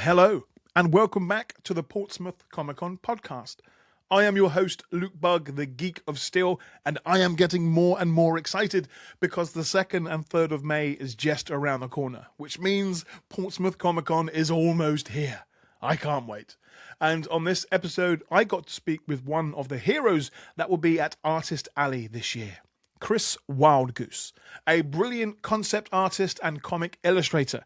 Hello, and welcome back to the Portsmouth Comic Con Podcast. I am your host, Luke Bugg, the Geek of Steel, and I am getting more and more excited because the 2nd and 3rd of May is just around the corner, which means Portsmouth Comic Con is almost here. I can't wait. And on this episode, I got to speak with one of the heroes that will be at Artist Alley this year, Chris Wildgoose, a brilliant concept artist and comic illustrator.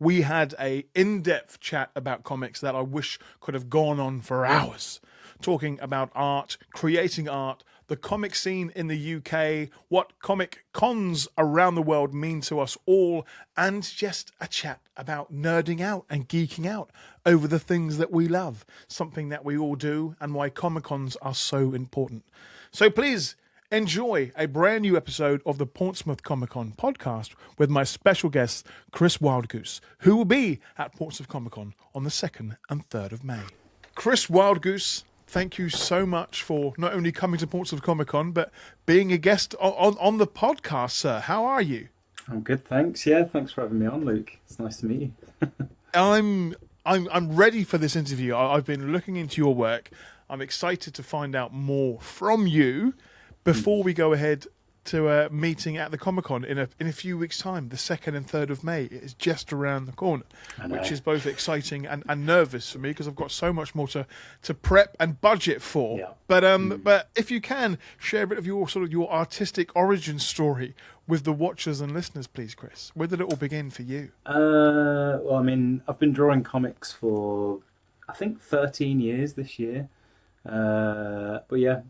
We had an in-depth chat about comics that I wish could have gone on for hours, talking about art, creating art, the comic scene in the UK, what comic cons around the world mean to us all, and just a chat about nerding out and geeking out over the things that we love, something that we all do, and why Comic Cons are so important. So please enjoy a brand new episode of the Portsmouth Comic Con Podcast with my special guest, Chris Wildgoose, who will be at Portsmouth Comic Con on the 2nd and 3rd of May. Chris Wildgoose, thank you so much for not only coming to Portsmouth Comic Con, but being a guest on the podcast, sir. How are you? I'm good, thanks. Yeah, thanks for having me on, Luke. It's nice to meet you. I'm ready for this interview. I've been looking into your work. I'm excited to find out more from you before we go ahead to a meeting at the Comic Con in a few weeks' time. The 2nd and 3rd of May is just around the corner, which is both exciting and nervous for me because I've got so much more to prep and budget for. Yeah. But if you can share a bit of your artistic origin story with the watchers and listeners, please, Chris. Where did it all begin for you? Well, I mean, I've been drawing comics for, I think, 13 years this year. But yeah,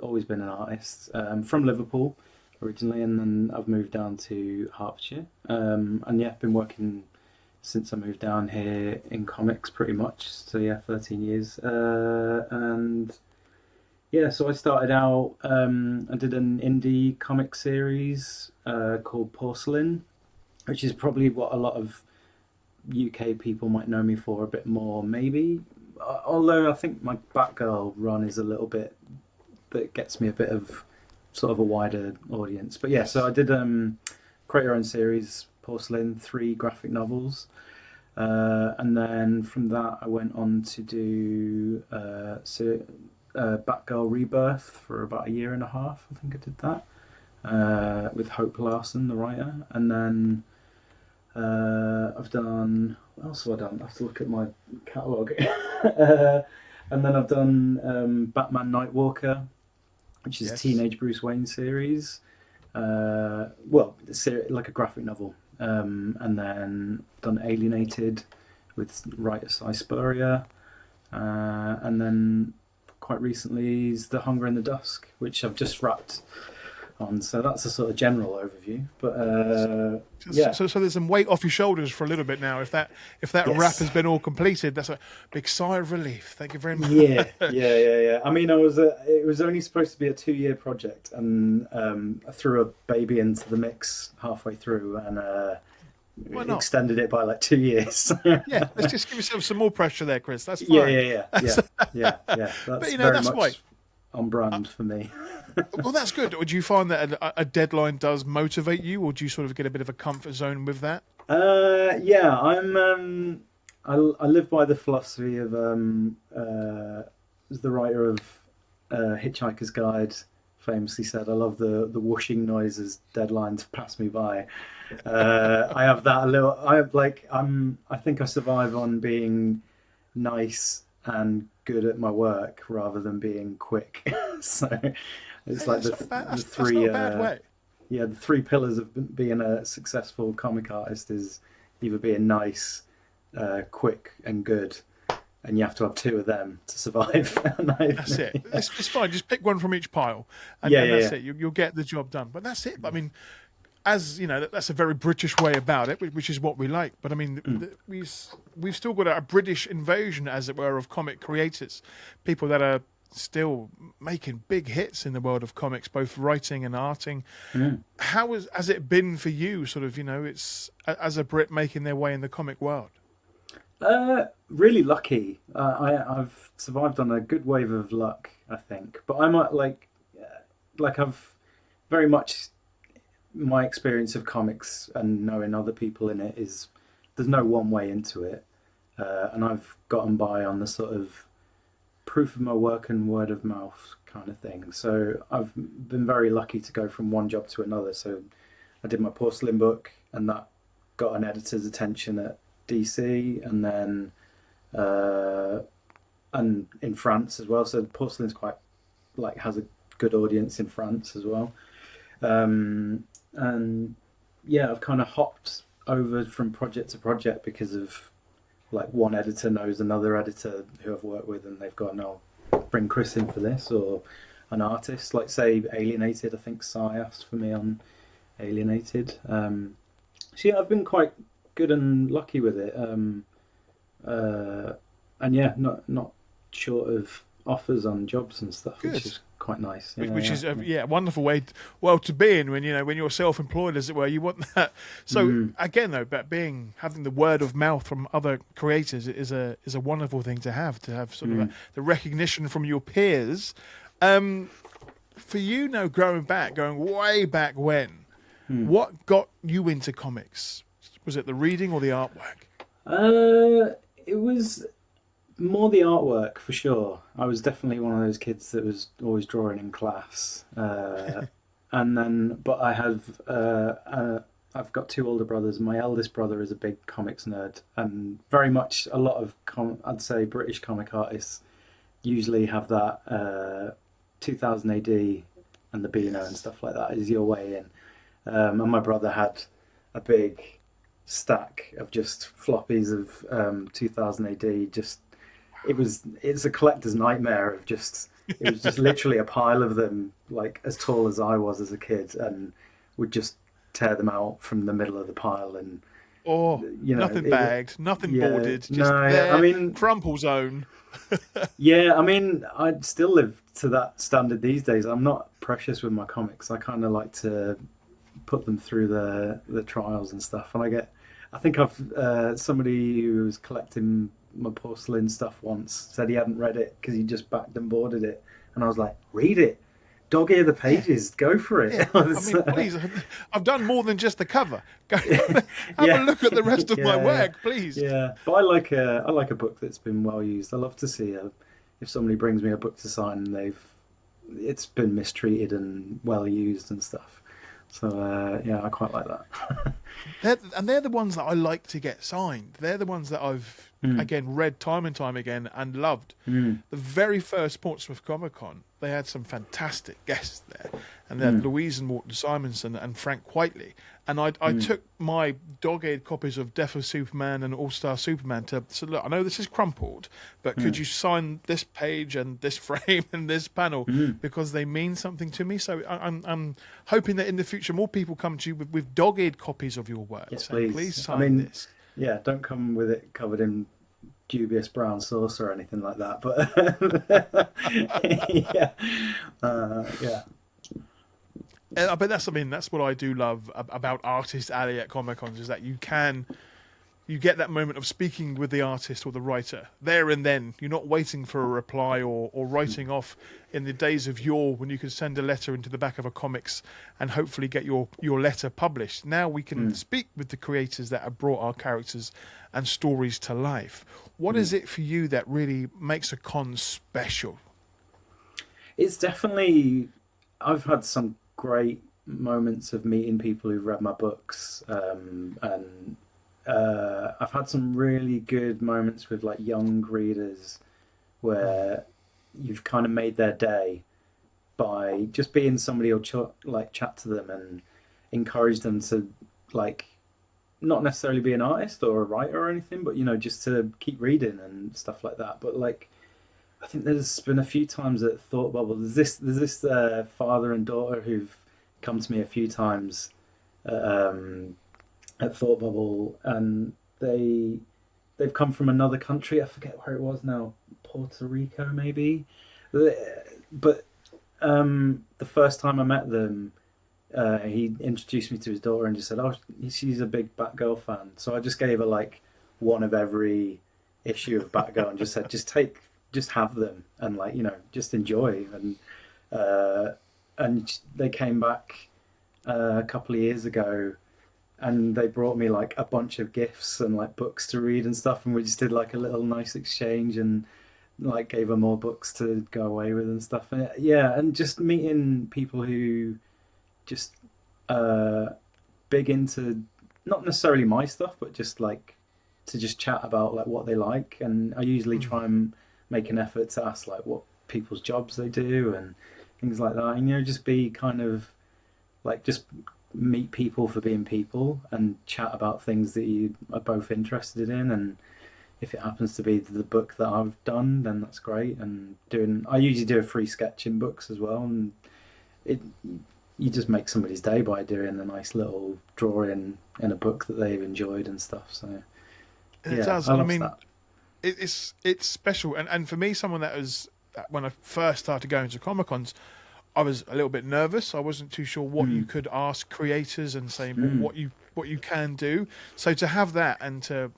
always been an artist. From Liverpool originally, and then I've moved down to Hertfordshire. And yeah, been working since I moved down here in comics pretty much. So yeah, 13 years. And yeah, so I started out, I did an indie comic series called Porcelain, which is probably what a lot of UK people might know me for a bit more, maybe. Although I think my Batgirl run is a little bit, that gets me a bit of sort of a wider audience. But yeah, so I did create your own series, Porcelain, 3 graphic novels. And then from that I went on to do Batgirl Rebirth for about a year and a half. I think I did that with Hope Larson, the writer. And then I've done, what else have I done? I have to look at my catalogue. And then I've done Batman Nightwalker, which is a Teenage Bruce Wayne series. Well, like a graphic novel. And then done Alienated with writer Cy Spurrier. And then quite recently is The Hunger in the Dusk, which I've just wrapped on. So that's a sort of general overview. But yeah. So there's some weight off your shoulders for a little bit now. If that wrap has been all completed, that's a big sigh of relief. Thank you very much. Yeah. I mean, it was only supposed to be a 2-year project, and I threw a baby into the mix halfway through, and extended it by like 2 years. Yeah, let's just give yourself some more pressure there, Chris. That's fine. Yeah. That's but very that's much on brand for me. Well, that's good. Would you find that a deadline does motivate you, or do you sort of get a bit of a comfort zone with that? Yeah, I live by the philosophy of the writer of Hitchhiker's Guide famously said, "I love the whooshing noises deadlines pass me by." I have that a little. I think I survive on being nice and good at my work rather than being quick. So it's like the 3 the 3 pillars of being a successful comic artist is either being nice, quick and good, and you have to have 2 of them to survive. That's it. It's fine. Just pick one from each pile, and that's it. You'll get the job done. But that's it. I mean, as you know, that's a very British way about it, which is what we like. But I mean, we've still got a British invasion, as it were, of comic creators, people that are still making big hits in the world of comics, both writing and arting. How has it been for you? Sort of, it's as a Brit making their way in the comic world. Really lucky. I've survived on a good wave of luck, I think. But I'm like I've very much. My experience of comics and knowing other people in it is there's no one way into it. and I've gotten by on the sort of proof of my work and word of mouth kind of thing. So I've been very lucky to go from one job to another. So I did my porcelain book, and that got an editor's attention at DC, and then and in France as well. So porcelain's quite has a good audience in France as well. And yeah, I've kind of hopped over from project to project because of one editor knows another editor who I've worked with, and they've gone, "No, bring Chris in for this," or an artist, say Alienated. I think Sai asked for me on Alienated. So yeah, I've been quite good and lucky with it. And yeah, not short of offers on jobs and stuff, Good. which is quite nice. Which is a wonderful way to be in when you're self-employed, as it were. You want that. So again, though, but having the word of mouth from other creators is a wonderful thing to have sort of the recognition from your peers. For you now, going way back when, what got you into comics? Was it the reading or the artwork? It was more the artwork, for sure. I was definitely one of those kids that was always drawing in class. And then, but I have, I've got two older brothers. My eldest brother is a big comics nerd, and very much a lot of, I'd say, British comic artists usually have that 2000 AD and the Beano and stuff like that is your way in. And my brother had a big stack of just floppies of 2000 AD. It's a collector's nightmare of it was just literally a pile of them, as tall as I was as a kid, and would just tear them out from the middle of the pile. And nothing bagged, nothing boarded, just crumple zone. Yeah, I still live to that standard these days. I'm not precious with my comics. I kind of like to put them through the trials and stuff. And I think I've somebody who was collecting my porcelain stuff once said he hadn't read it because he just backed and boarded it, and I was like, read it, dog ear the pages, go for it. Yeah. Please, I've done more than just the cover. Go have a look at the rest of my work, please. Yeah, but I like a book that's been well used. I love to see if somebody brings me a book to sign and it's been mistreated and well used and stuff. So yeah, I quite like that. They're the ones that I like to get signed. They're the ones that I've again read time and time again and loved. The very first Portsmouth Comic Con, they had some fantastic guests there, and they had Louise and Morton Simonson and Frank Whiteley. And I took my dog-eared copies of Death of Superman and All-Star Superman to look, I know this is crumpled, but could you sign this page and this frame and this panel because they mean something to me? So I'm hoping that in the future more people come to you with dog-eared copies of your work. Yes, please sign this. Yeah, don't come with it covered in dubious brown sauce or anything like that. But yeah. But that's what I do love about Artist Alley at Comic Cons, is that you get that moment of speaking with the artist or the writer there and then. You're not waiting for a reply or writing off in the days of yore when you could send a letter into the back of a comics and hopefully get your letter published. Now we can speak with the creators that have brought our characters and stories to life. What is it for you that really makes a con special? It's definitely, I've had some great moments of meeting people who've read my books, and I've had some really good moments with young readers where you've kind of made their day by just being somebody who'll chat to them and encourage them to not necessarily be an artist or a writer or anything, but just to keep reading and stuff like that. But I think there's been a few times at Thought Bubble. There's this father and daughter who've come to me a few times at Thought Bubble, and they've come from another country. I forget where it was now, Puerto Rico maybe. But the first time I met them, he introduced me to his daughter and just said, "Oh, she's a big Batgirl fan." So I just gave her one of every issue of Batgirl and just said, just have them and just enjoy. And they came back a couple of years ago and they brought me like a bunch of gifts and like books to read and stuff, and we just did like a little nice exchange and like gave her more books to go away with and stuff. And yeah, and just meeting people who just big into not necessarily my stuff, but just like to just chat about like what they like. And I usually try and make an effort to ask like what people's jobs they do and things like that. And just be kind of like just meet people for being people and chat about things that you are both interested in. And if it happens to be the book that I've done, then that's great. And I usually do a free sketch in books as well, and you just make somebody's day by doing a nice little drawing in a book that they've enjoyed and stuff. So it does. I mean, it's special. And for me, someone that was, when I first started going to Comic Cons, I was a little bit nervous. I wasn't too sure what you could ask creators and say what you can do. So to have that and to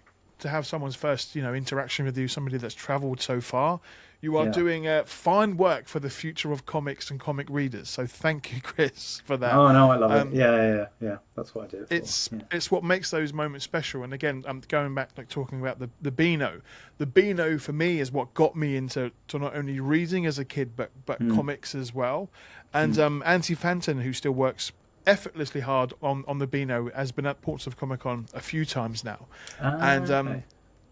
have someone's first interaction with you, somebody that's travelled so far, you are doing fine work for the future of comics and comic readers. So thank you, Chris, for that. Oh no, I love it. Yeah. That's what I do. It's what makes those moments special. And again, I'm going back, like talking about the Beano. The Beano for me is what got me into not only reading as a kid, but comics as well. And Auntie Fanton, who still works effortlessly hard on the Beano, has been at Portsmouth Comic Con a few times now. Okay.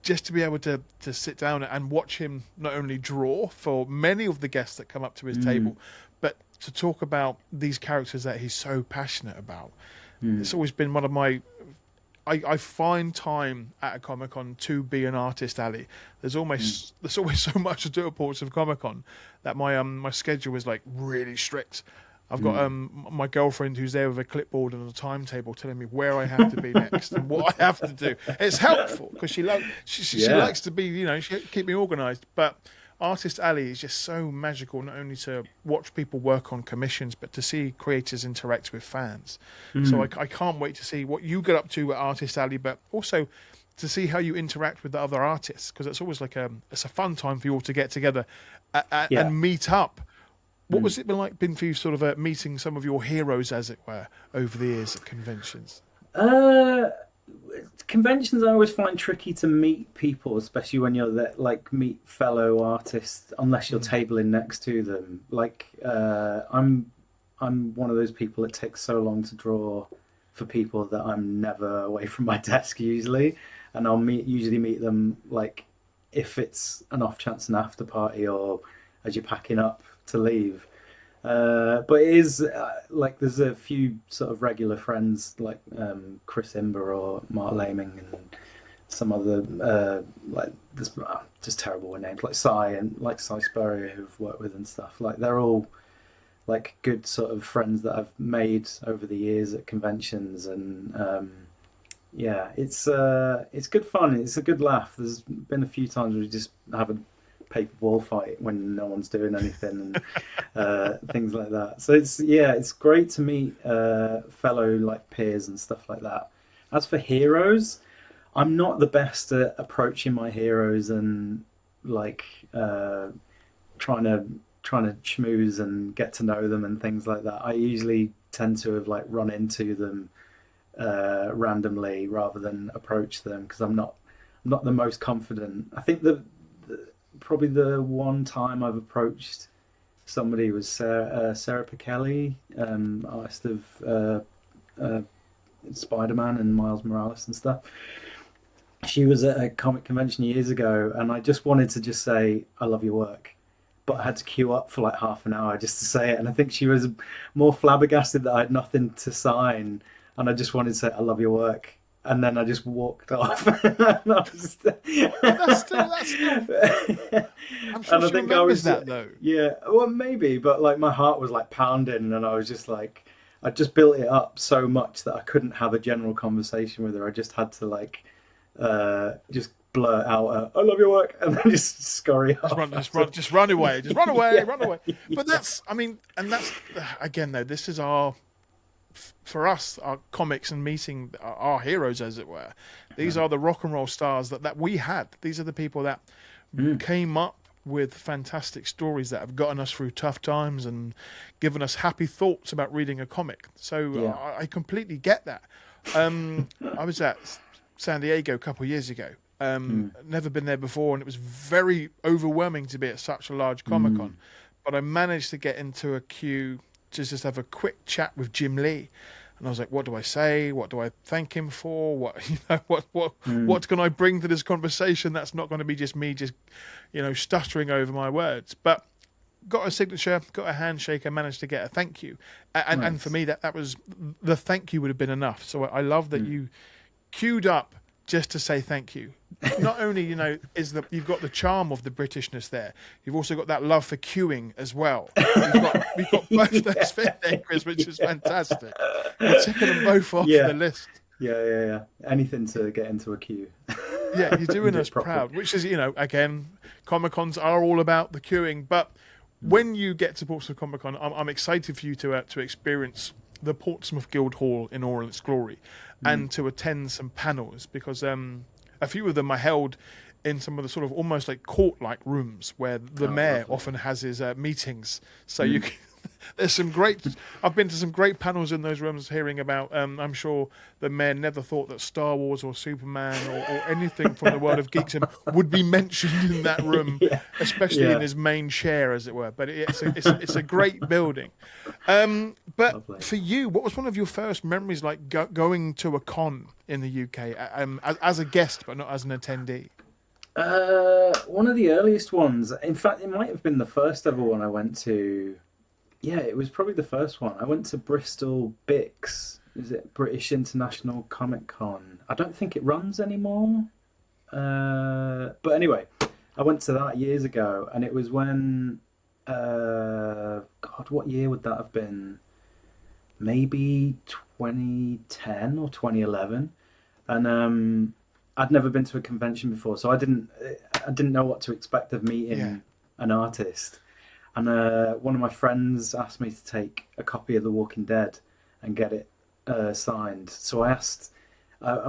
Just to be able to sit down and watch him not only draw for many of the guests that come up to his table, but to talk about these characters that he's so passionate about. It's always been one of my... I find time at a Comic Con to be an artist alley. There's always so much to do at Portsmouth Comic Con that my schedule is like really strict. I've got my girlfriend who's there with a clipboard and a timetable telling me where I have to be next and what I have to do. It's helpful because she likes to be, she keep me organised. But Artist Alley is just so magical, not only to watch people work on commissions, but to see creators interact with fans. So I can't wait to see what you get up to at Artist Alley, but also to see how you interact with the other artists, because it's always like it's a fun time for you all to get together and meet up. What was it been for you, sort of meeting some of your heroes, as it were, over the years at conventions? Conventions I always find tricky to meet people, especially when you're there, like meet fellow artists, unless you're tabling next to them. Like I'm one of those people that takes so long to draw for people that I'm never away from my desk usually, and I'll usually meet them like if it's an off chance an after party or as you're packing up to leave. But it is like there's a few sort of regular friends like Chris Imber or Mark Laming and some other like this just terrible with names like Cy Spurrier who've worked with and stuff. Like they're all like good sort of friends that I've made over the years at conventions, and it's good fun. It's a good laugh. There's been a few times where we just have a paper ball fight when no one's doing anything and things like that. So it's great to meet fellow like peers and stuff like that. As for heroes, I'm not the best at approaching my heroes and like trying to schmooze and get to know them and things like that. I usually tend to have like run into them randomly rather than approach them because I'm not the most confident. I think probably the one time I've approached somebody was Sarah Pichelli, artist of Spider-Man and Miles Morales and stuff. She was at a comic convention years ago, and I just wanted to just say, I love your work. But I had to queue up for like half an hour just to say it. And I think she was more flabbergasted that I had nothing to sign. And I just wanted to say, I love your work. And then I just walked off. That's still. I'm sure she remembers that though. Yeah, well, maybe, but like my heart was like pounding, and I was just like, I just built it up so much that I couldn't have a general conversation with her. I just had to like, just blurt out, "I love your work," and then just scurry off. Just run away, run away. But that's, and that's again though. This is for us, our comics and meeting our heroes, as it were. These are the rock and roll stars that we had. These are the people that came up with fantastic stories that have gotten us through tough times and given us happy thoughts about reading a comic. So I completely get that. I was at San Diego a couple of years ago. Never been there before, and it was very overwhelming to be at such a large Comic Con. But I managed to get into a queue to just have a quick chat with Jim Lee. And I was like, what do I say? What do I thank him for? What can I bring to this conversation that's not going to be just me stuttering over my words? But got a signature, got a handshake, and managed to get a thank you. And for me, that was the thank you would have been enough. So I love that you queued up just to say thank you. Not only, you've got the charm of the Britishness there, you've also got that love for queuing as well. We've got both those things there, Chris, which is fantastic. You're ticking them both off the list. Yeah. Anything to get into a queue. Yeah, you're doing us proud, which is, again, Comic-Cons are all about the queuing. But when you get to Portsmouth Comic Con, I'm excited for you to experience the Portsmouth Guildhall in all its glory, and to attend some panels, because a few of them are held in some of the sort of almost like court-like rooms where the mayor often has his meetings. So you can, there's some great. I've been to some great panels in those rooms, hearing about. I'm sure the mayor never thought that Star Wars or Superman or anything from the world of geekdom would be mentioned in that room, especially in his main chair, as it were. But it's a great building. But lovely. For you, what was one of your first memories like going to a con in the UK as a guest, but not as an attendee? One of the earliest ones. In fact, it might have been the first ever one I went to. Yeah, it was probably the first one. I went to Bristol BICS. Is it British International Comic Con? I don't think it runs anymore. But anyway, I went to that years ago, and it was when, what year would that have been? Maybe 2010 or 2011. And I'd never been to a convention before, so I didn't know what to expect of meeting an artist. And one of my friends asked me to take a copy of The Walking Dead and get it signed. So I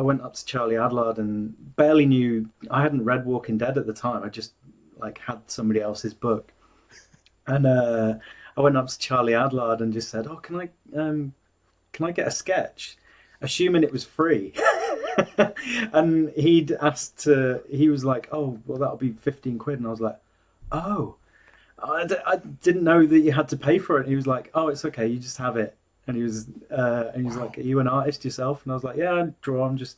went up to Charlie Adlard and barely knew. I hadn't read Walking Dead at the time. I just had somebody else's book. And I went up to Charlie Adlard and just said, "Oh, can I get a sketch?" Assuming it was free. And he was like, "Oh, well, that'll be 15 quid." And I was like, "Oh. I didn't know that you had to pay for it." And he was like, "Oh, it's okay, you just have it." And he was like, "Are you an artist yourself?" And I was like, "Yeah, I draw. I'm just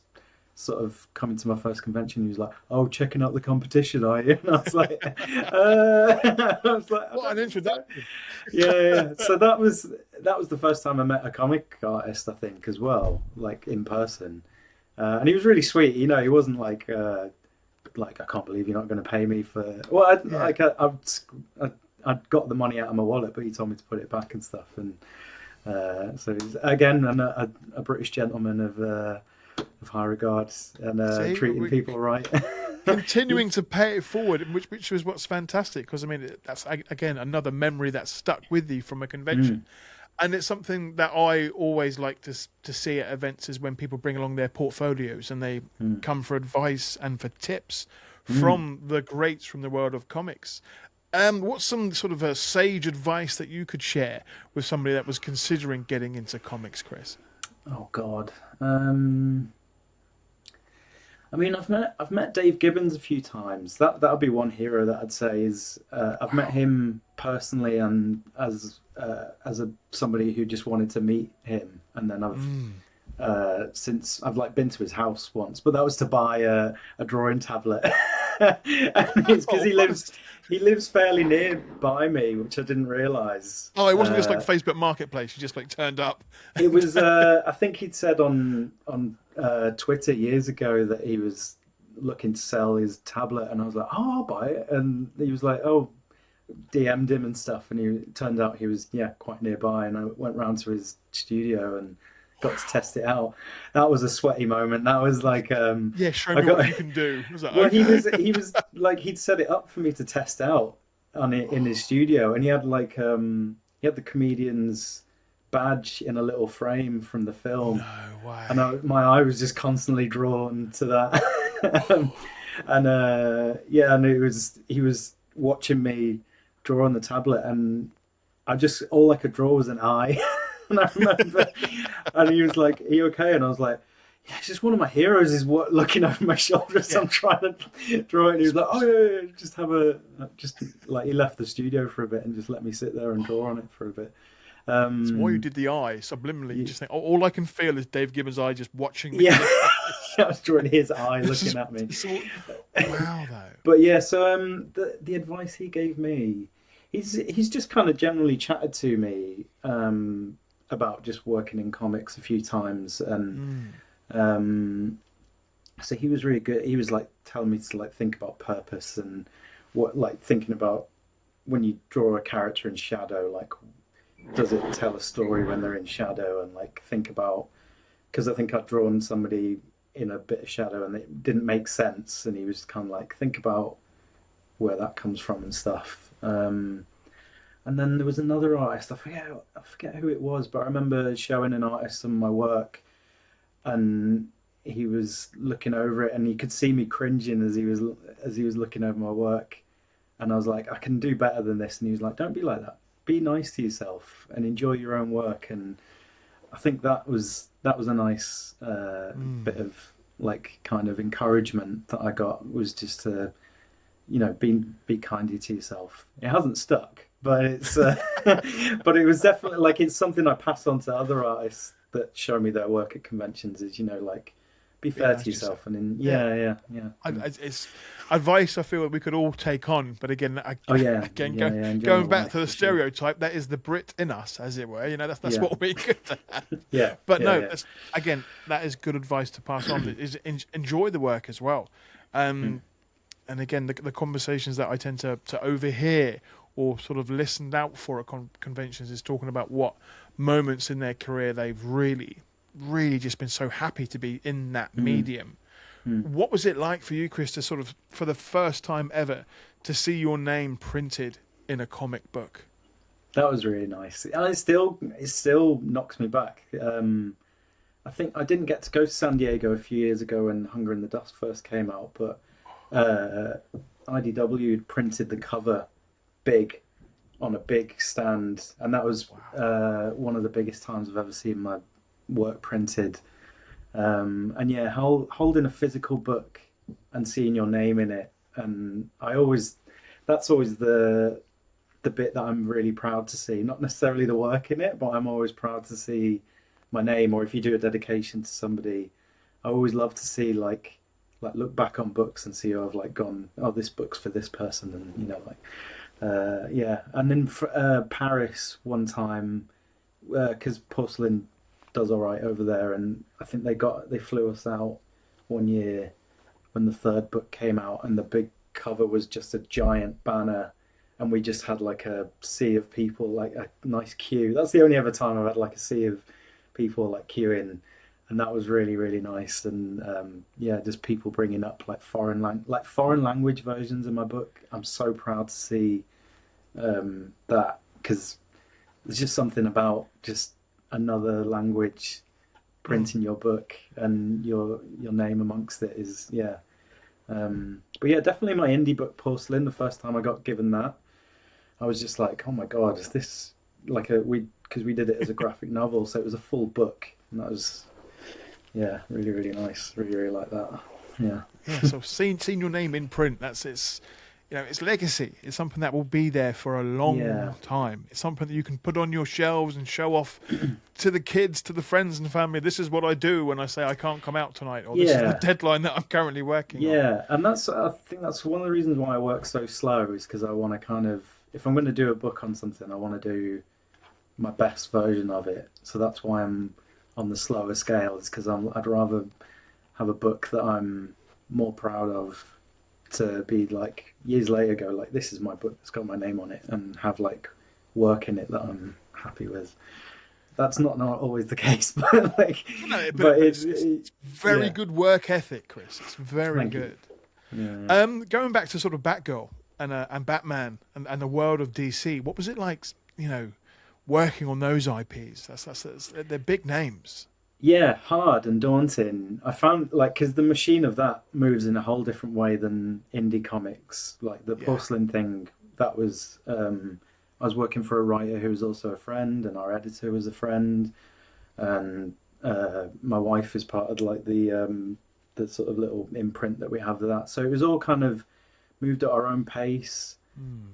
sort of coming to my first convention." He was like, "Oh, checking out the competition, are you?" And I was like, "What an introduction!" Yeah. So that was the first time I met a comic artist, I think, as well, like in person. And he was really sweet. He wasn't like. I can't believe you're not going to pay me for. Well, I'd got the money out of my wallet, but he told me to put it back and stuff. And so he's, again, a British gentleman of high regards and treating people right. Continuing to pay it forward, which was what's fantastic, because that's again another memory that's stuck with you from a convention. And it's something that I always like to see at events, is when people bring along their portfolios and they come for advice and for tips from the greats from the world of comics. What's some sort of a sage advice that you could share with somebody that was considering getting into comics, Chris? Oh God. I've met Dave Gibbons a few times. That would be one hero that I'd say is I've met him personally, and as somebody who just wanted to meet him, and then since I've been to his house once, but that was to buy a drawing tablet. And it's because he lives fairly nearby me, which I didn't realise. Oh, it wasn't just like Facebook Marketplace. You just turned up. It was. I think he'd said on Twitter years ago that he was looking to sell his tablet, and I was like, "Oh, I'll buy it." And he was like, "Oh," DM'd him and stuff, and it turned out he was quite nearby, and I went round to his studio and got to test it out. That was a sweaty moment. That was like show me what you can do. Was that, well, he was like, he'd set it up for me to test out in his studio, and he had the comedian's badge in a little frame from the film. No way. And my eye was just constantly drawn to that. and he was watching me draw on the tablet, and all I could draw was an eye. And I remember, and he was like, "Are you okay?" And I was like, "Yeah, it's just one of my heroes is looking over my shoulder as I'm trying to draw it." And he was like, "Oh yeah, just have just like," he left the studio for a bit and just let me sit there and draw on it for a bit. That's why you did the eye subliminally. You just think, all I can feel is Dave Gibbons' eye just watching me. Yeah, I was drawing his eye looking at me. Wow, though. But yeah, so the advice he gave me, he's just kind of generally chatted to me about just working in comics a few times, and so he was really good. He was like telling me to like think about purpose and what, like thinking about when you draw a character in shadow, like does it tell a story when they're in shadow, and like think about, because I think I'd drawn somebody in a bit of shadow and it didn't make sense, and he was kind of like, think about where that comes from and stuff. And then there was another artist, I forget who it was, but I remember showing an artist some of my work, and he was looking over it, and he could see me cringing as he was looking over my work, and I was like, I can do better than this, and he was like, don't be like that, be nice to yourself and enjoy your own work. And I think that was a nice bit of like kind of encouragement that I got, was just to, you know, be kinder to yourself. It hasn't stuck, but it's but it was definitely like, it's something I pass on to other artists that show me their work at conventions, is, you know, like, be fair to yourself. And then It's advice I feel that we could all take on, but again, going back to the stereotype, that is the Brit in us, as it were. You know, that's what we're good at. But again, that is good advice to pass on. Is enjoy the work as well. And again, the conversations that I tend to overhear or sort of listened out for at conventions is talking about what moments in their career they've really just been so happy to be in that medium. What was it like for you, Chris, to sort of, for the first time ever, to see your name printed in a comic book? That was really nice. And it still knocks me back. I think I didn't get to go to San Diego a few years ago when Hunger in the Dust first came out, but IDW had printed the cover big on a big stand, and that was one of the biggest times I've ever seen my work printed. And yeah, holding a physical book and seeing your name in it, and that's always the bit that I'm really proud to see. Not necessarily the work in it, but I'm always proud to see my name. Or if you do a dedication to somebody, I always love to see like look back on books and see, I've like gone, this book's for this person, and you know, like And then Paris one time, because Porcelain does all right over there, and I think they flew us out one year when the third book came out, and the big cover was just a giant banner, and we just had like a sea of people, like a nice queue. That's the only other time I've had like a sea of people like queuing, and that was really, really nice. And just people bringing up like foreign language versions of my book. I'm so proud to see that, because there's just something about just another language printing your book and your name amongst it is but yeah, definitely my indie book Porcelain, the first time I got given that, I was just like, oh my god, is this like because we did it as a graphic novel, so it was a full book, and that was really, really nice. Really, really like that. So seeing your name in print, it's you know, it's legacy. It's something that will be there for a long time. It's something that you can put on your shelves and show off to the kids, to the friends and family. This is what I do when I say I can't come out tonight, or this is the deadline that I'm currently working on. Yeah, and I think that's one of the reasons why I work so slow, is because I want to kind of, if I'm going to do a book on something, I want to do my best version of it. So that's why I'm on the slower scale, is because I'd rather have a book that I'm more proud of, to be like years later go like, this is my book that's got my name on it, and have like work in it that I'm happy with. That's not always the case, but like, but it's very good work ethic, Chris. It's very good. Going back to sort of Batgirl and Batman and the world of DC, what was it like, you know, working on those IPs? They're big names. Yeah, hard and daunting. I found, like, because the machine of that moves in a whole different way than indie comics. Like the Porcelain thing, that was, I I was working for a writer who was also a friend, and our editor was a friend, and my wife is part of like the sort of little imprint that we have of that. So it was all kind of moved at our own pace.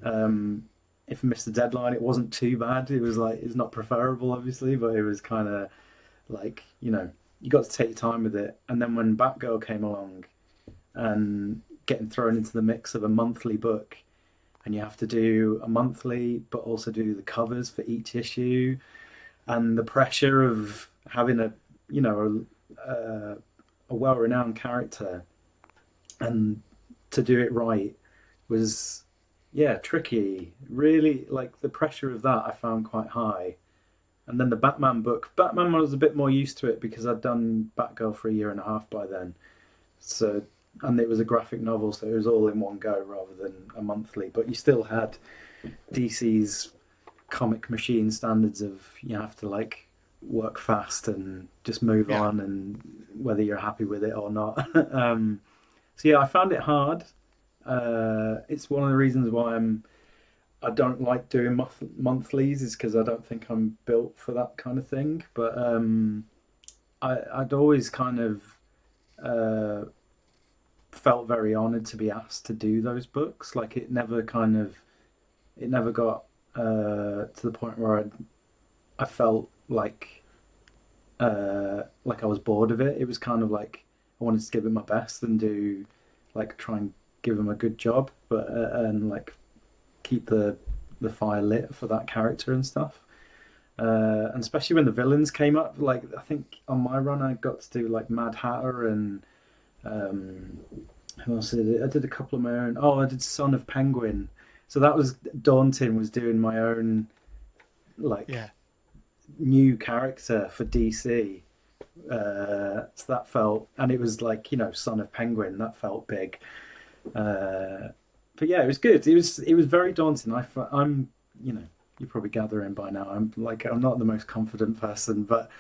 If I missed the deadline, it wasn't too bad. It was like, it's not preferable, obviously, but it was kind of like, you know, you got to take your time with it. And then when Batgirl came along and getting thrown into the mix of a monthly book, and you have to do a monthly, but also do the covers for each issue, and the pressure of having a, you know, a well-renowned character, and to do it right was, yeah, tricky. Really, like the pressure of that I found quite high. And then the Batman book, Batman, I was a bit more used to it because I'd done Batgirl for a year and a half by then. So, and it was a graphic novel, so it was all in one go rather than a monthly. But you still had DC's comic machine standards of you have to like work fast and just move on, and whether you're happy with it or not. So yeah, I found it hard. It's one of the reasons why I don't like doing monthlies, is because I don't think I'm built for that kind of thing. But I'd always kind of felt very honoured to be asked to do those books. Like it never got to the point where I felt like I was bored of it. It was kind of like I wanted to give it my best and do like try and give him a good job, but and like keep the fire lit for that character and stuff. And especially when the villains came up, like I think on my run I got to do like Mad Hatter and who else did it? I did a couple of my own. Oh, I did Son of Penguin. So that was daunting. Was doing my own like new character for DC. So that felt, and it was like, you know, Son of Penguin. That felt big. But yeah, it was good. It was very daunting. I'm, you know, you're probably gathering by now. I'm not the most confident person, but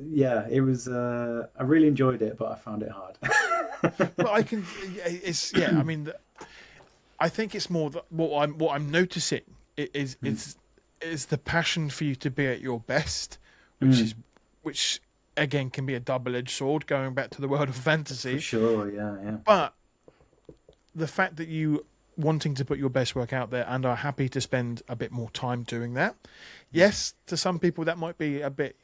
yeah, it was. I really enjoyed it, but I found it hard. Well, I mean, I think it's more that what I'm noticing is the passion for you to be at your best, which again can be a double-edged sword. Going back to the world of fantasy, for sure, yeah. But the fact that you wanting to put your best work out there and are happy to spend a bit more time doing that. Yes, to some people that might be a bit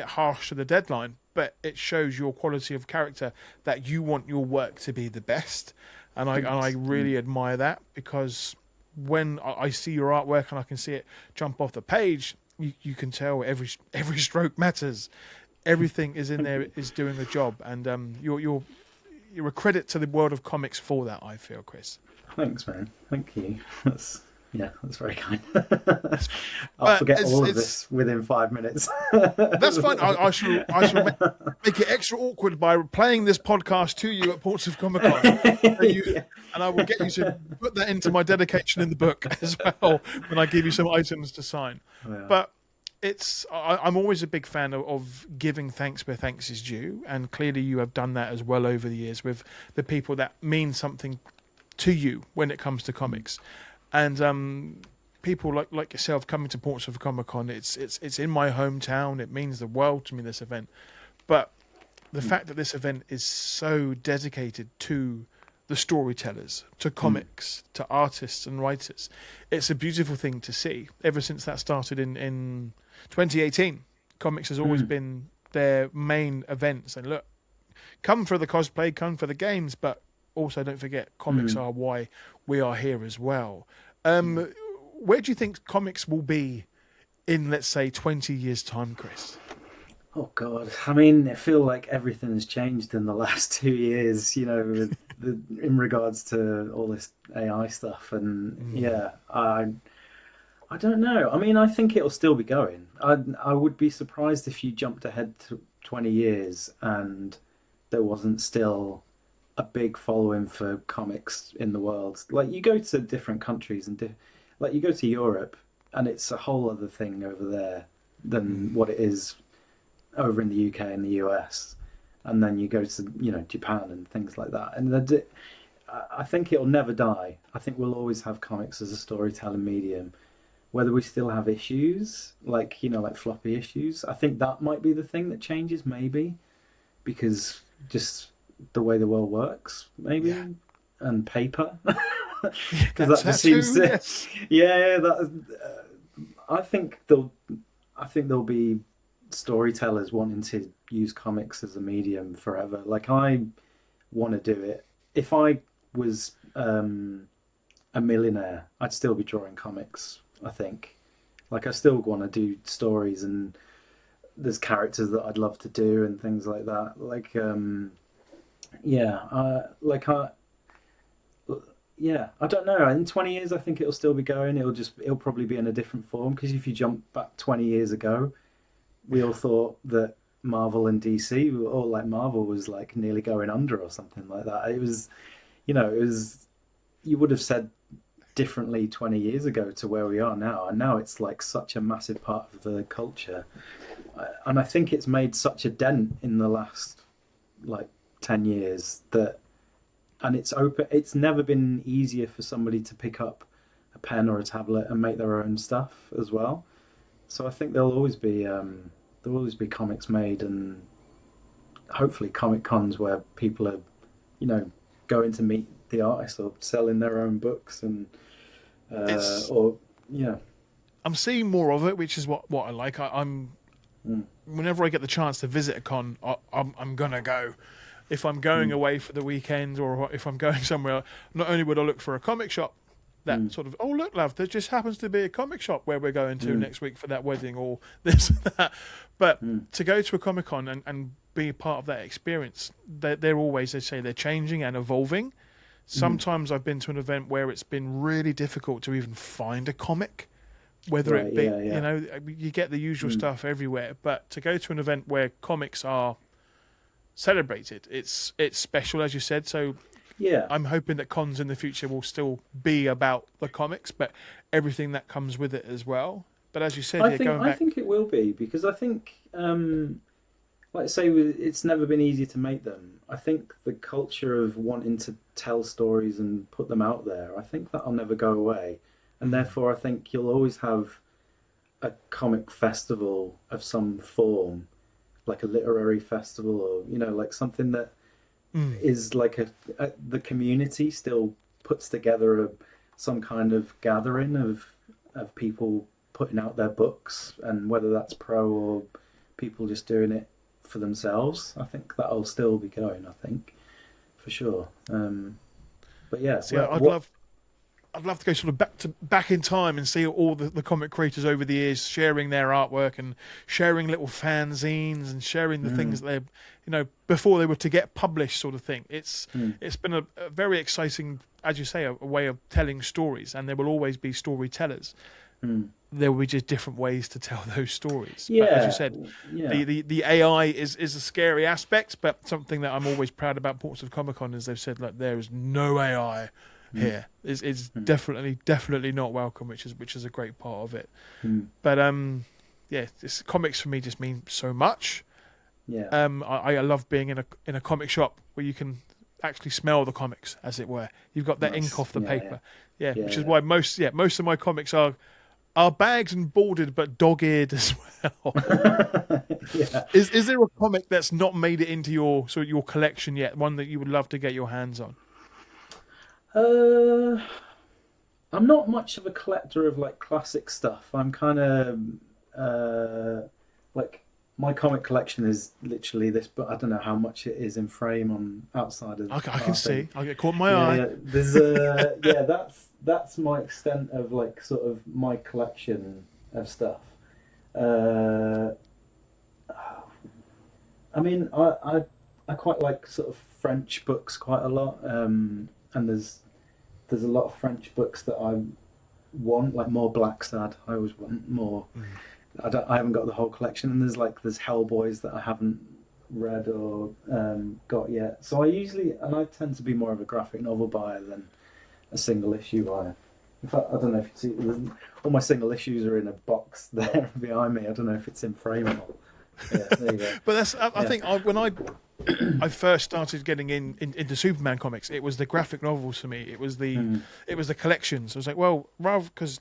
harsh to the deadline, but it shows your quality of character that you want your work to be the best. And I really admire that, because when I see your artwork and I can see it jump off the page, you can tell every stroke matters. Everything is in there is doing the job, and you're a credit to the world of comics for that, I feel, Chris. Thanks, man. Thank you. That's very kind. I'll forget all of this within 5 minutes. That's fine. I shall make it extra awkward by playing this podcast to you at Portsmouth Comic Con, and I will get you to put that into my dedication in the book as well when I give you some items to sign. Yeah. But I'm always a big fan of giving thanks where thanks is due, and clearly you have done that as well over the years with the people that mean something to you when it comes to comics. And people like yourself coming to Portsmouth Comic Con, it's in my hometown. It means the world to me, this event. But the fact that this event is so dedicated to the storytellers, to comics, to artists and writers, it's a beautiful thing to see. Ever since that started in 2018, comics has always been their main event. So look, come for the cosplay, come for the games, but also don't forget comics are why we are here as well. Where do you think comics will be in, let's say, 20 years' time, Chris? Oh, God. I mean, I feel like everything has changed in the last 2 years, you know, in regards to all this AI stuff. And I don't know. I mean, I think it'll still be going. I would be surprised if you jumped ahead to 20 years and there wasn't still a big following for comics in the world. Like, you go to different countries and like you go to Europe and it's a whole other thing over there than what it is over in the UK and the US. And then you go to, you know, Japan and things like that. And I think it'll never die. I think we'll always have comics as a storytelling medium. whether we still have issues, like, like floppy issues. I think that might be the thing that changes, maybe, because just the way the world works, maybe, and paper, because that just seems to, yes. yeah. I think there'll be storytellers wanting to use comics as a medium forever. Like, I want to do it. If I was a millionaire, I'd still be drawing comics. I think, like, I still want to do stories, and there's characters that I'd love to do and things like that. Like, I don't know. In 20 years, I think it'll still be going. It'll probably be in a different form, because if you jump back 20 years ago, we all thought that Marvel and DC, or like Marvel, was like nearly going under or something like that. It was, you would have said differently 20 years ago to where we are now, and now it's like such a massive part of the culture, and I think it's made such a dent in the last like 10 years that, and it's never been easier for somebody to pick up a pen or a tablet and make their own stuff as well. So I think there'll always be comics made, and hopefully comic cons where people are going to meet the artists or selling their own books, and I'm seeing more of it, which is what I like. Whenever I get the chance to visit a con, I'm gonna go. If I'm going away for the weekend, or if I'm going somewhere, not only would I look for a comic shop that sort of, oh look, love, there just happens to be a comic shop where we're going to next week for that wedding, or this and that. But to go to a Comic Con and be part of that experience, they're always, they say, they're changing and evolving. Sometimes I've been to an event where it's been really difficult to even find a comic, whether it be, you get the usual stuff everywhere, but to go to an event where comics are celebrated, it's special, as you said. So I'm hoping that cons in the future will still be about the comics, but everything that comes with it as well. But as you said, I think it will be, because I think, like I say, it's never been easy to make them. I think the culture of wanting to tell stories and put them out there, I think that'll never go away. And therefore, I think you'll always have a comic festival of some form, like a literary festival, or, like something that is like the community still puts together some kind of gathering of people putting out their books, and whether that's pro or people just doing it for themselves, I think that'll still be going, I think, for sure. But yeah, I'd love to go sort of back in time and see all the comic creators over the years sharing their artwork and sharing little fanzines and sharing the things that they, before they were to get published, sort of thing. It's been a very exciting, as you say, a way of telling stories, and there will always be storytellers. There will be just different ways to tell those stories. Yeah, but as you said, the AI is a scary aspect, but something that I'm always proud about Portsmouth Comic Con is they've said, like, there is no AI here. It's definitely not welcome, which is a great part of it. But this comics for me just mean so much. I love being in a comic shop where you can actually smell the comics, as it were. You've got that ink off the paper, which is why most of my comics are bagged and boarded but dog-eared as well. Is there a comic that's not made it into your collection yet, one that you would love to get your hands on? I'm not much of a collector of like classic stuff. I'm kind of like, my comic collection is literally this, but I don't know how much it is in frame on outside of. I can see. I get caught my eye. There's that's my extent of like sort of my collection of stuff. I mean, I quite like sort of French books quite a lot, and there's a lot of French books that I want, like more Blackstad. I always want more. I haven't got the whole collection, and there's Hellboys that I haven't read or got yet. So I tend to be more of a graphic novel buyer than a single issue buyer. In fact, I don't know if you see, all my single issues are in a box there behind me. I don't know if it's in frame or not. Yeah, there you go. But I think when I first started getting into Superman comics, it was the graphic novels for me. It was the collections. I was like, well, rather, because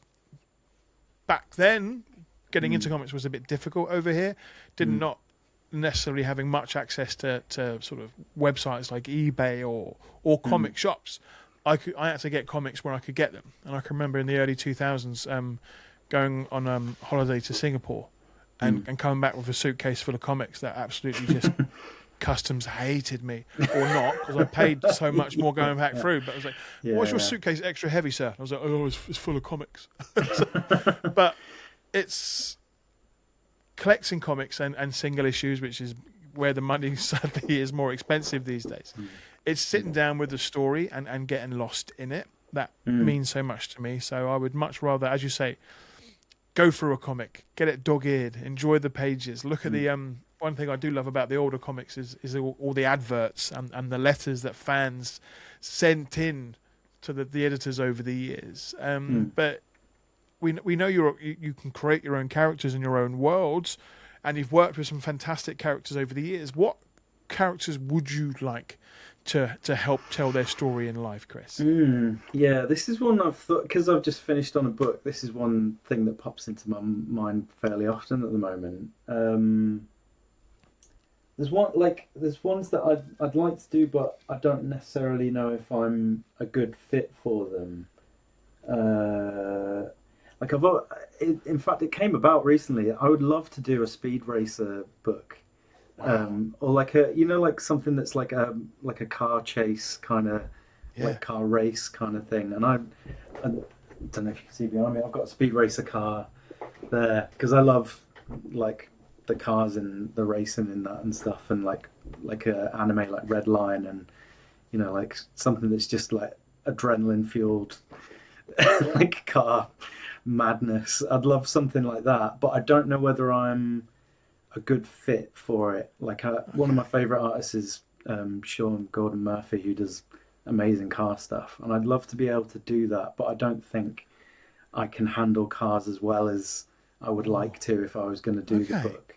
back then, getting into comics was a bit difficult over here. Not necessarily having much access to sort of websites like eBay or comic shops. I had to get comics where I could get them, and I can remember in the early 2000s going on holiday to Singapore and coming back with a suitcase full of comics that absolutely just customs hated me, or not, because I paid so much more going back through. But I was like, "What's your suitcase extra heavy, sir?" I was like, "Oh, it's full of comics." But it's collecting comics and single issues, which is where the money sadly is more expensive these days. It's sitting down with the story and getting lost in it. That means so much to me. So I would much rather, as you say, go through a comic, get it dog-eared, enjoy the pages, look at the one thing I do love about the older comics is all the adverts and the letters that fans sent in to the editors over the years. But we know you can create your own characters in your own worlds, and you've worked with some fantastic characters over the years. What characters would you like to help tell their story in life, Chris? Yeah, this is one I've thought, because I've just finished on a book. This is one thing that pops into my mind fairly often at the moment. There's ones that I'd like to do, but I don't necessarily know if I'm a good fit for them. In fact, it came about recently. I would love to do a speed racer book. Or like something that's like a car chase kind of, like car race kind of thing. And I don't know if you can see behind me, I've got a speed racer car there, because I love like the cars and the racing in that and stuff, and like a anime like Red Line, and like something that's just like adrenaline fueled like car madness. I'd love something like that, but I don't know whether I'm a good fit for it. One of my favorite artists is Sean Gordon Murphy, who does amazing car stuff, and I'd love to be able to do that, but I don't think I can handle cars as well as I would like to if I was going to do the book.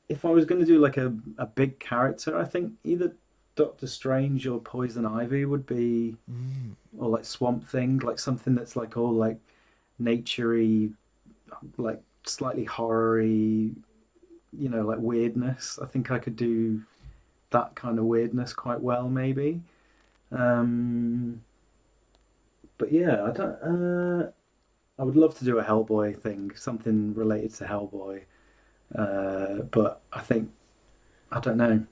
If I was going to do like a big character, I think either Doctor Strange or Poison Ivy would be, or like Swamp Thing, like something that's like all like naturey, like slightly horror-y, like weirdness. I think I could do that kind of weirdness quite well, maybe. But yeah, I would love to do a Hellboy thing, something related to Hellboy. But I don't know.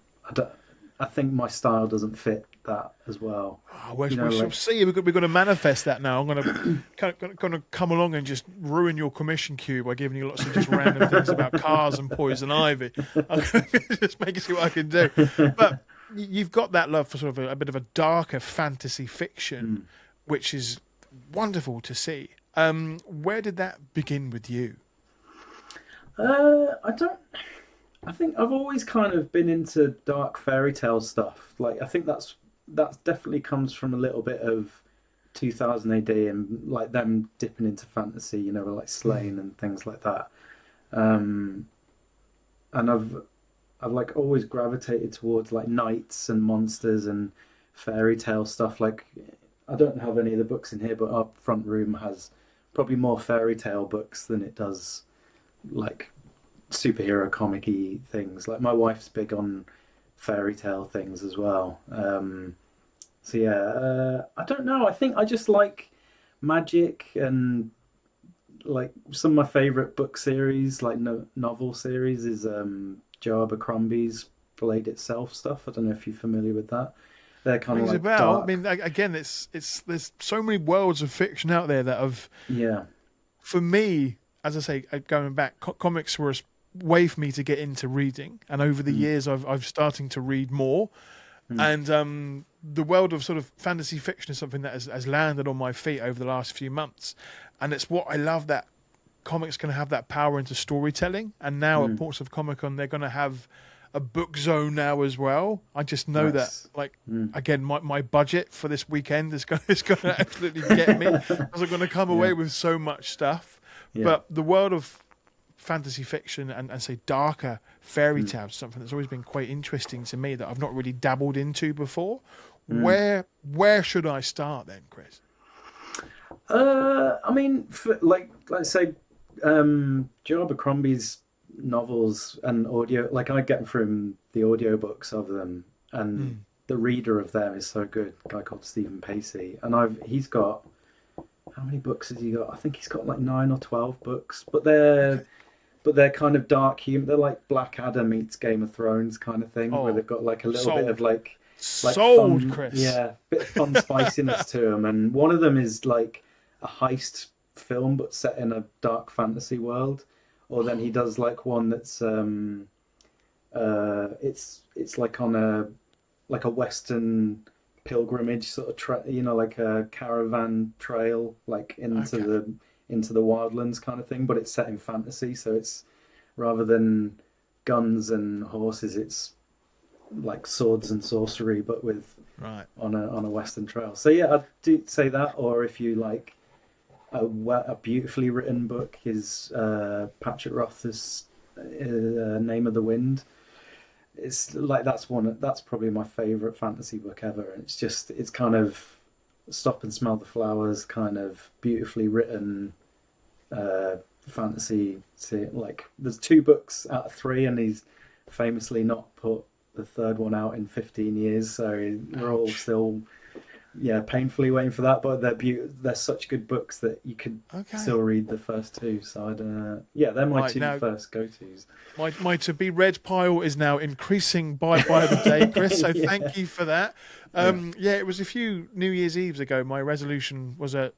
I think my style doesn't fit that as well. We shall see. We're going to manifest that now. I'm going to come along and just ruin your commission queue by giving you lots of just random things about cars and Poison Ivy. I'm going to just make it see what I can do. But you've got that love for sort of a bit of a darker fantasy fiction, which is wonderful to see. Where did that begin with you? I think I've always kind of been into dark fairy tale stuff. Like, I think that definitely comes from a little bit of 2000 AD and like them dipping into fantasy, like Slane and things like that. And I've like always gravitated towards like knights and monsters and fairy tale stuff. Like, I don't have any of the books in here, but our front room has probably more fairy tale books than it does like superhero comic-y things. Like, my wife's big on fairy tale things as well. So yeah, I don't know. I think I just like magic, and like some of my favorite book series, like novel series, is Joe Abercrombie's Blade Itself stuff. I don't know if you're familiar with that. They're kind of like dark. I mean, again, it's there's so many worlds of fiction out there that have. Yeah. For me, as I say, going back, comics were a way for me to get into reading, and over the years, I've starting to read more, and the world of sort of fantasy fiction is something that has landed on my feet over the last few months, and it's what I love, that comics can have that power into storytelling. And now at Portsmouth Comic Con, they're going to have a book zone now as well. I just know that, like, again, my budget for this weekend is going to absolutely get me, because I'm going to come away with so much stuff. Yeah. But the world of fantasy fiction and say darker fairy tales, something that's always been quite interesting to me that I've not really dabbled into before. Where should I start then, Chris? I mean, let's say, Joe Abercrombie's novels and audio, like I get from the audiobooks of them, and the reader of them is so good. A guy called Stephen Pacey, and he's got, how many books has he got? I think he's got like 9 or 12 books, but they're kind of dark humor. They're like Blackadder meets Game of Thrones kind of thing, where they've got like a little bit of like sold, fun, Chris. yeah, bit of fun spiciness to them. And one of them is like a heist film, but set in a dark fantasy world. Or then he does like one that's it's like on a Western pilgrimage sort of like a caravan trail, like into the wildlands kind of thing, but it's set in fantasy, so it's, rather than guns and horses, it's like swords and sorcery, but with on a Western trail. So yeah, I'd do say that. Or if you like a beautifully written book, is Patrick Roth's Name of the Wind. It's like that's probably my favorite fantasy book ever. And it's kind of stop and smell the flowers, kind of beautifully written fantasy. Like there's 2 books out of 3, and he's famously not put the 3rd one out in 15 years, so we're all still painfully waiting for that. But they're such good books that you could still read the first 2. So they're my 2 first go-tos. My to be read pile is now increasing by the day, Chris. So thank you for that. It was a few New Year's Eves ago. My resolution was to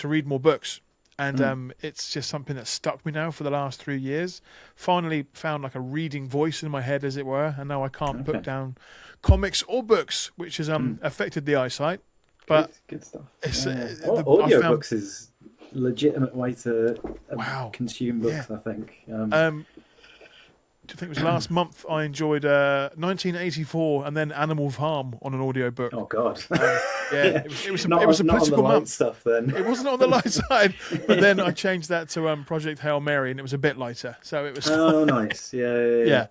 read more books, and it's just something that stuck me now for the last 3 years. Finally found like a reading voice in my head, as it were, and now I can't put down comics or books, which has affected the eyesight. But good stuff. Audiobooks is a legitimate way to consume books. I think. I think it was last month I enjoyed 1984 and then Animal Farm on an audiobook. Oh God! It was a political month. Stuff then. It wasn't on the light side, but then I changed that to Project Hail Mary, and it was a bit lighter, so it was. Oh, nice! Yeah.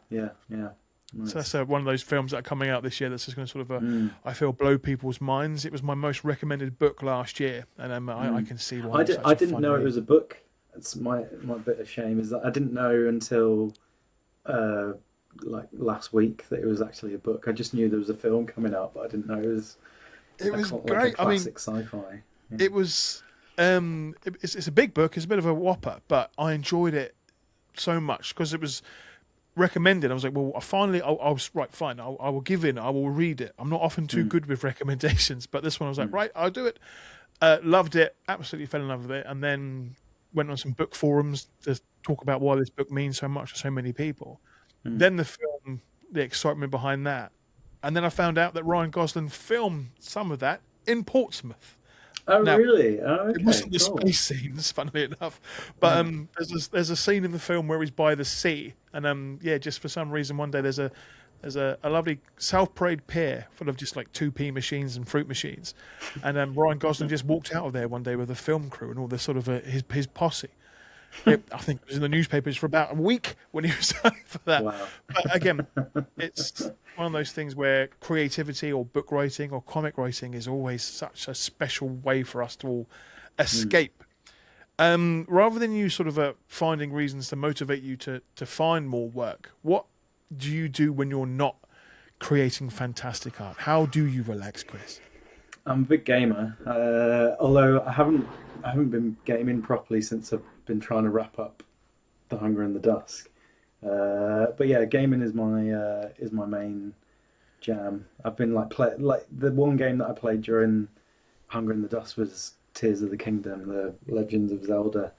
Nice. So that's one of those films that are coming out this year that's just going to sort of, I feel, blow people's minds. It was my most recommended book last year, and I can see why. I didn't know it was a book. It's my bit of shame is that I didn't know until like last week that it was actually a book. I just knew there was a film coming out, but I didn't know it was. It was great. Like a classic sci-fi. Yeah. It was. It's a big book. It's a bit of a whopper, but I enjoyed it so much because it was recommended. I was like, well, I was right, fine. I will give in. I will read it. I'm not often too good with recommendations, but this one I was like, right, I'll do it. Loved it. Absolutely fell in love with it, and then went on some book forums to talk about why this book means so much to so many people. Then the film, the excitement behind that, and then I found out that Ryan Gosling filmed some of that in Portsmouth. Oh, now, really? Oh, okay, it wasn't the space scenes, funnily enough, but there's a scene in the film where he's by the sea, and just for some reason one day there's a lovely South Parade pier full of just like 2p machines and fruit machines, and Ryan Gosling just walked out of there one day with a film crew and all this sort of his posse. I think it was in the newspapers for about a week when he was done for that. Wow. But again, it's one of those things where creativity or book writing or comic writing is always such a special way for us to all escape. Rather than you sort of finding reasons to motivate you to find more work, what do you do when you're not creating fantastic art? How do you relax, Chris? I'm a big gamer, although I haven't been gaming properly since I've been trying to wrap up The Hunger and the Dusk. But yeah, gaming is my main jam. I've been like the one game that I played during Hunger and the Dusk was Tears of the Kingdom, the Legends of Zelda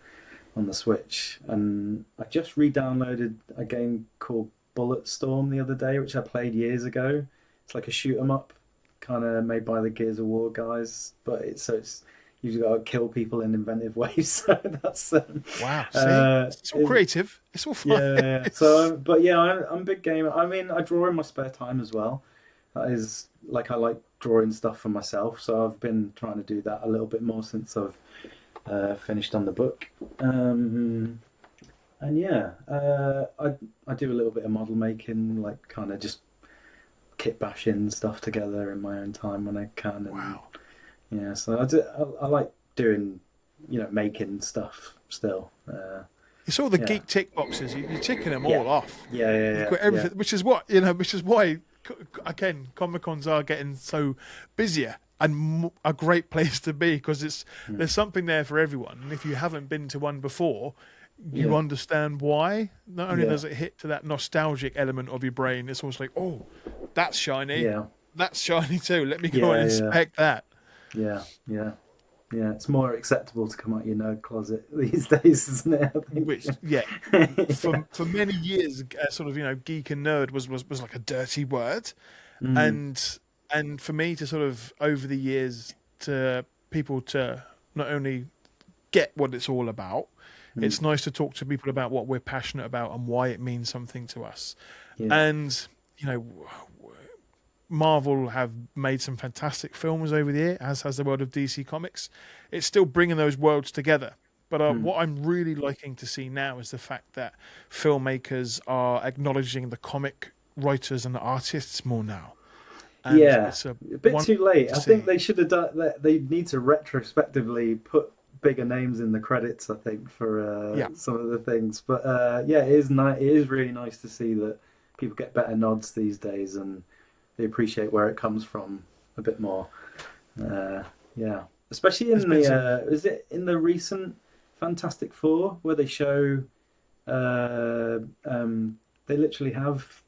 on the Switch, and I just re-downloaded a game called Bulletstorm the other day, which I played years ago. It's like a shoot 'em up, kind of made by the Gears of War guys, but it's you've got to kill people in inventive ways. So that's wow. See, it's all creative. It's all fun. Yeah. So, but yeah, I'm a big gamer. I mean, I draw in my spare time as well. That is like I like drawing stuff for myself. So I've been trying to do that a little bit more since I've finished on the book. And yeah, I do a little bit of model making, like kind of just kit bashing stuff together in my own time when I can. And, wow. yeah, so I like doing making stuff still. It's all the geek tick boxes. You're ticking them all off. Yeah. You've got everything, which is why again Comic Cons are getting so busier and a great place to be, because there's something there for everyone. And if you haven't been to one before, you understand why. Not only does it hit to that nostalgic element of your brain, it's almost like, oh, that's shiny. Yeah, that's shiny too. Let me go and inspect that. Yeah. It's more acceptable to come out your nerd closet these days, isn't it? I think. Which, for many years, sort of, geek and nerd was like a dirty word, and for me to sort of over the years to people to not only get what it's all about, it's nice to talk to people about what we're passionate about and why it means something to us, and Marvel have made some fantastic films over the year, as has the world of DC Comics. It's still bringing those worlds together. But what I'm really liking to see now is the fact that filmmakers are acknowledging the comic writers and the artists more now. And it's a bit too late. I think they should have done that. They need to retrospectively put bigger names in the credits, I think, for some of the things. But it is nice. It is really nice to see that people get better nods these days, and they appreciate where it comes from a bit more. Especially in is it in the recent Fantastic Four where they show they literally have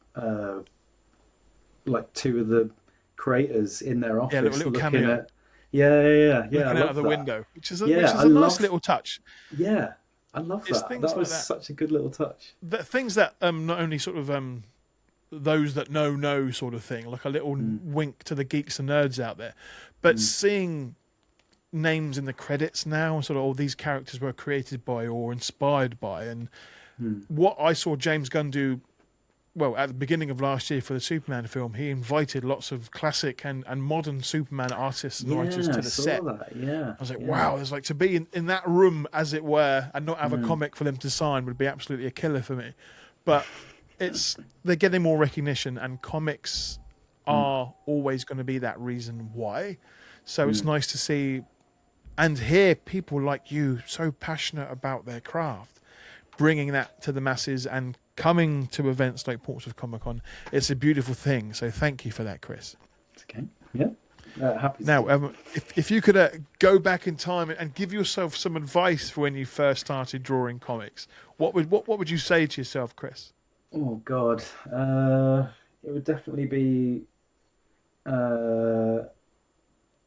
like two of the creators in their office little looking cameo. at looking out of the window, which is a nice little touch. Yeah, I love that. That was such a good little touch. The things that not only sort of those that know sort of thing, like a little wink to the geeks and nerds out there, but seeing names in the credits now, sort of all these characters were created by or inspired by, and what I saw James Gunn do, well, at the beginning of last year for the Superman film, he invited lots of classic and modern Superman artists and writers to the set. I was like, wow, it's like to be in that room, as it were, and not have a comic for them to sign would be absolutely a killer for me. But they're getting more recognition, and comics are always going to be that reason why. So it's nice to see and hear people like you, so passionate about their craft, bringing that to the masses and coming to events like Portsmouth Comic Con. It's a beautiful thing. So thank you for that, Chris. Okay. Yeah. Happy. Now, if you could go back in time and give yourself some advice for when you first started drawing comics, what would you say to yourself, Chris? Oh God, it would definitely be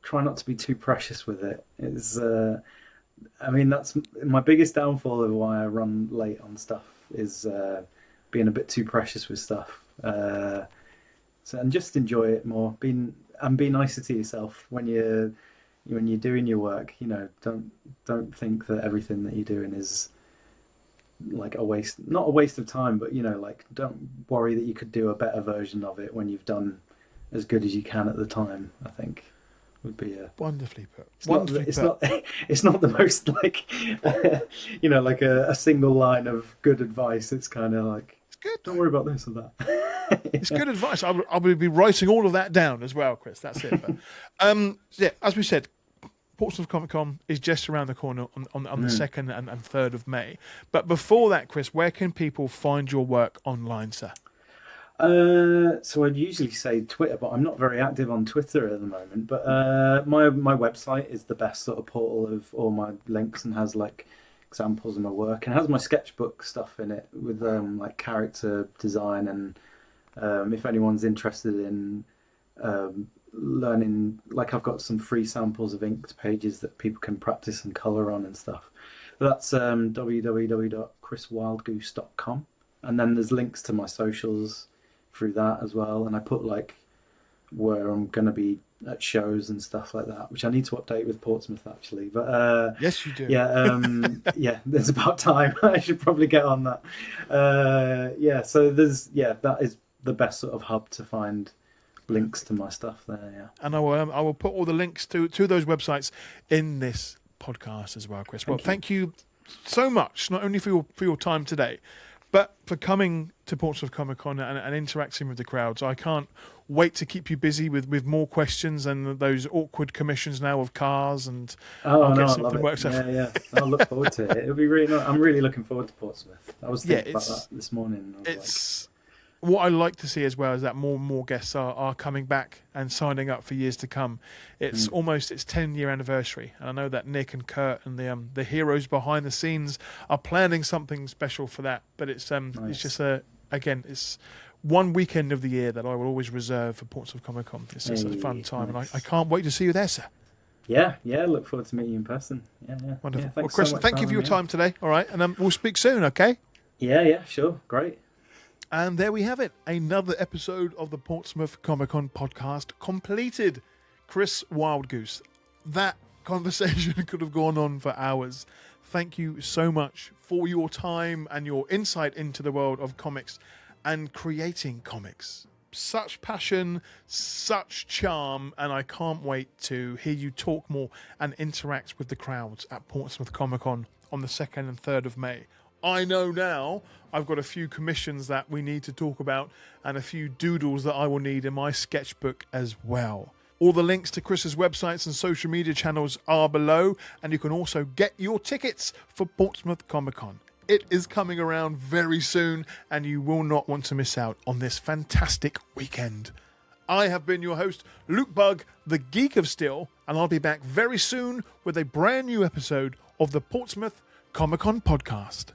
try not to be too precious with it. It's that's my biggest downfall of why I run late on stuff is being a bit too precious with stuff. And just enjoy it more. Be nicer to yourself when you're doing your work. Don't think that everything that you're doing is like a waste, not a waste of time, but don't worry that you could do a better version of it when you've done as good as you can at the time. I think would be wonderfully put. It's not the most like like a single line of good advice. It's kind of like, it's good. Don't worry about this or that. It's good advice. I will be writing all of that down as well, Chris. That's it. But, as we said, Portsmouth Comic Con is just around the corner on the 2nd and 3rd of May. But before that, Chris, where can people find your work online, sir? So I'd usually say Twitter, but I'm not very active on Twitter at the moment. But my website is the best sort of portal of all my links and has like examples of my work and has my sketchbook stuff in it with like character design and if anyone's interested in learning, like I've got some free samples of inked pages that people can practice and colour on and stuff. But that's www.chriswildgoose.com, and then there's links to my socials through that as well, and I put like where I'm going to be at shows and stuff like that, which I need to update with Portsmouth actually. But yes, you do. There's about time. I should probably get on that. So that is the best sort of hub to find links to my stuff there. Yeah, and I will put all the links to those websites in this podcast as well, Chris. Thank you so much, not only for your time today, But for coming to Portsmouth Comic Con and interacting with the crowds, I can't wait to keep you busy with more questions and those awkward commissions now of cars, and I'll get something worked out. Yeah. I'll look forward to it. It'll be really nice. I'm really looking forward to Portsmouth. I was thinking about that this morning. What I like to see as well is that more and more guests are coming back and signing up for years to come. It's almost its 10-year anniversary, and I know that Nick and Kurt and the heroes behind the scenes are planning something special for that. But it's just it's one weekend of the year that I will always reserve for Portsmouth Comic Con. It's just a fun time, and I can't wait to see you there, sir. Yeah, look forward to meeting you in person. Yeah. Wonderful. Yeah, well, Chris, thank you for your time today. All right, and we'll speak soon, okay? Yeah, sure. Great. And there we have it. Another episode of the Portsmouth Comic Con podcast completed. Chris Wildgoose. That conversation could have gone on for hours. Thank you so much for your time and your insight into the world of comics and creating comics. Such passion, such charm, and I can't wait to hear you talk more and interact with the crowds at Portsmouth Comic Con on the 2nd and 3rd of May. I know now I've got a few commissions that we need to talk about and a few doodles that I will need in my sketchbook as well. All the links to Chris's websites and social media channels are below, and you can also get your tickets for Portsmouth Comic Con. It is coming around very soon, and you will not want to miss out on this fantastic weekend. I have been your host, Luke Bugg, the Geek of Steel, and I'll be back very soon with a brand new episode of the Portsmouth Comic Con Podcast.